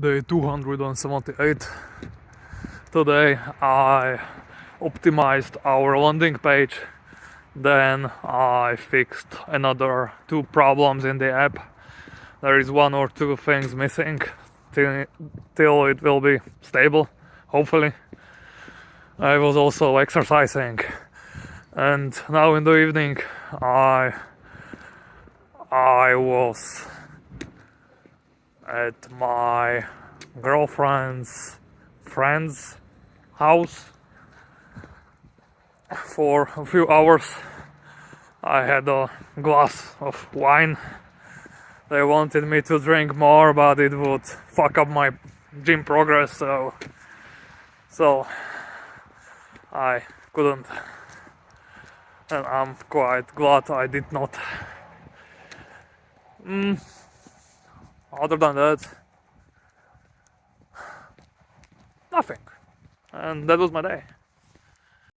Day 278. Today I optimized our landing page, then I fixed another two problems in the app. There is one or two things missing till it will be stable, hopefully. I was also exercising, and now in the evening I was at my girlfriend's friend's house for a few hours. I had a glass of wine. They wanted me to drink more, but it would fuck up my gym progress, so I couldn't, and I'm quite glad I did not. Other than that, nothing. And that was my day.